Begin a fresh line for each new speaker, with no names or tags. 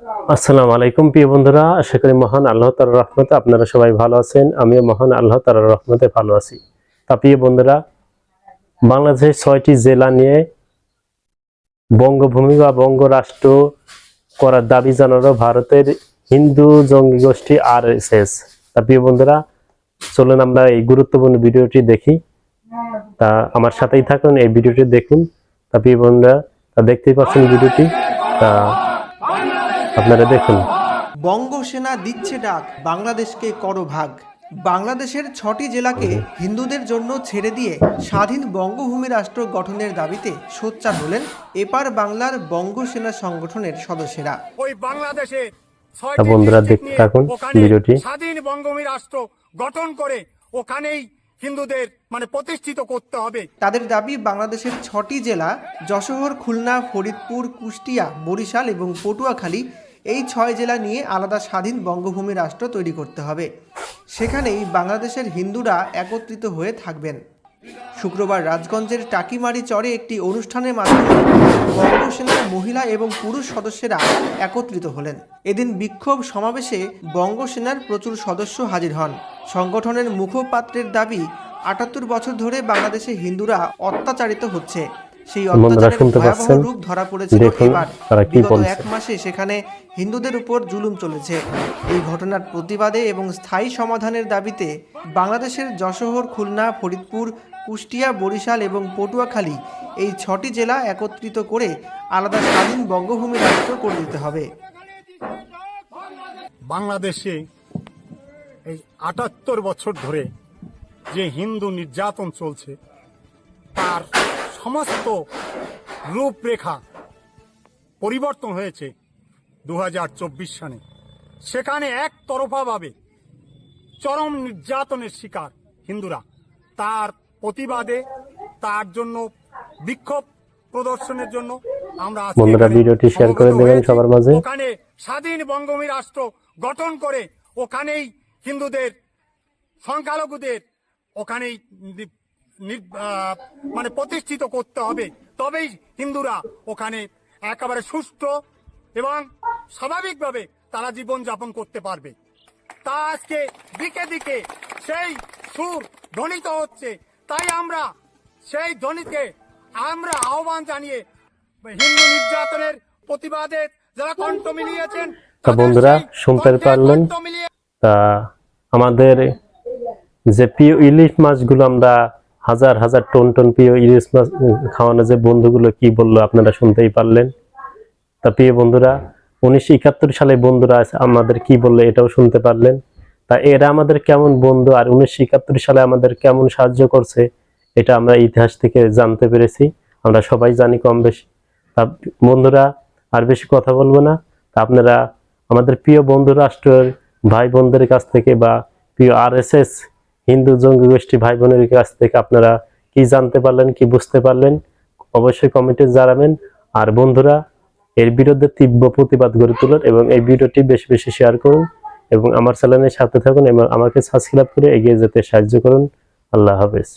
আসসালামু আলাইকুম প্রিয় বন্ধুরা, আশা করি মহান আল্লাহ তাআলার রহমতে আপনারা সবাই ভালো আছেন। আমিও মহান আল্লাহ তাআলার রহমতে ভালো আছি। তা প্রিয় বন্ধুরা, বাংলাদেশের ৬টি জেলা নিয়ে বঙ্গভূমি বা বঙ্গরাষ্ট্র করার দাবি জানালো ভারতের হিন্দু জঙ্গি গোষ্ঠী আরএসএস। তা প্রিয় বন্ধুরা, চলুন আমরা এই গুরুত্বপূর্ণ ভিডিওটি দেখি। তা আমার সাথেই থাকুন, এই ভিডিওটি দেখুন। তা প্রিয় বন্ধুরা, তা দেখতেই পাচ্ছেন ভিডিওটি, তা আপনারা দেখুন।
বঙ্গসেনা দিচ্ছে ডাক, বাংলাদেশকে করো ভাগ। বাংলাদেশের ৬টি জেলাকে হিন্দুদের জন্য ছেড়ে দিয়ে স্বাধীন বঙ্গভূমি রাষ্ট্র গঠনের দাবিতে সোচ্চার হলেন এপার বাংলার বঙ্গসেনা সংগঠনের সদস্যরা।
ওই বাংলাদেশে
বন্ধুরা দেখতে থাকুন ভিডিওটি।
স্বাধীন বঙ্গভূমি রাষ্ট্র গঠন করে ওখানেই হিন্দুদের প্রতিষ্ঠিত করতে হবে।
তাদের দাবি, বাংলাদেশের ৬টি জেলা যশোর, খুলনা, ফরিদপুর, কুষ্টিয়া, বরিশাল এবং পটুয়াখালী, এই ৬ জেলা নিয়ে আলাদা স্বাধীন বঙ্গভূমি রাষ্ট্র তৈরি করতে হবে। সেখানেই বাংলাদেশের হিন্দুরা একত্রিত হয়ে থাকবেন। শুক্রবার রাজগঞ্জের টাকিমারি চরে একটি অনুষ্ঠানের মাধ্যমে বঙ্গসেনার মহিলা এবং পুরুষ সদস্যরা একত্রিত হলেন। এদিন বিক্ষোভ সমাবেশে বঙ্গসেনার প্রচুর সদস্য হাজির হন। সংগঠনের মুখপাত্রের দাবি, ৭৮ বছর ধরে বাংলাদেশে হিন্দুরা অত্যাচারিত হচ্ছে। সেই অত্যাচারের ভয়াবহ রূপ ধরা পড়েছিল এবার। বিগত ১ মাসে সেখানে হিন্দুদের উপর জুলুম চলেছে। এই ঘটনার প্রতিবাদে এবং স্থায়ী সমাধানের দাবিতে বাংলাদেশের যশোর, খুলনা, ফরিদপুর, কুষ্টিয়া, বরিশাল এবং পটুয়াখালী, এই ৬টি জেলা একত্রিত করে আলাদা স্বাধীন বঙ্গভূমি রাষ্ট্র করে দিতে হবে।
বাংলাদেশে এই ৭৮ বছর ধরে যে হিন্দু নির্যাতন চলছে, তার সমস্ত রূপরেখা পরিবর্তন হয়েছে ২০২৪ সালে। সেখানে একতরফাভাবে চরম নির্যাতনের শিকার হিন্দুরা। তার প্রতিবাদে, তার জন্য বিক্ষোভ প্রদর্শনের জন্য আমরা
ভিডিওটি শেয়ার করে দেবেন সবার মাঝে।
ওখানে স্বাধীন বঙ্গভূমি রাষ্ট্র গঠন করে ওখানেই হিন্দুদের, সংখ্যালঘুদের ওখানেই প্রতিষ্ঠিত করতে হবে। তবেই হিন্দুরা ওখানে একেবারে সুষ্ঠু এবং স্বাভাবিকভাবে তারা জীবন যাপন করতে পারবে। তা আজকে দিকে দিকে সেই সুর ধ্বনিত হচ্ছে। তাই আমরা সেই ধ্বনিকে আমরা আহ্বান জানিয়ে হিন্দু নির্যাতনের প্রতিবাদে যারা কণ্ঠ মিলিয়েছেন,
তা বন্ধুরা শুনতে পারলেন। তা আমাদের যে প্রিয় ইলিশ মাছগুলো, আমরা হাজার হাজার টন টন প্রিয় ইলিশ মাছ খাওয়ানো যে বন্ধুগুলো কি বললো আপনারা শুনতেই পারলেন। তা প্রিয় বন্ধুরা, 1971 সালে বন্ধুরা আমাদের কি বললো এটাও শুনতে পারলেন। তা এরা আমাদের কেমন বন্ধু আর 1971 সালে আমাদের কেমন সাহায্য করছে, এটা আমরা ইতিহাস থেকে জানতে পেরেছি। আমরা সবাই জানি কম বেশি। তা বন্ধুরা, আর বেশি কথা বলবো না। তা আপনারা আমাদের প্রিয় বন্ধু রাষ্ট্রের ভাই বোনদের কাছ থেকে বা প্রিয় আরএসএস হিন্দু জঙ্গি গোষ্ঠী ভাই বোনের কাছ থেকে আপনারা কি জানতে পারলেন, কি বুঝতে পারলেন, অবশ্যই কমেন্টে জানাবেন। আর বন্ধুরা, এর বিরুদ্ধে তীব্র প্রতিবাদ গড়ে তুলুন এবং এই ভিডিওটি বেশি বেশি শেয়ার করুন এবং আমার চ্যানেলের সাথে থাকুন এবং আমাকে সাবস্ক্রাইব করে এগিয়ে যেতে সাহায্য করুন। আল্লাহ হাফেজ।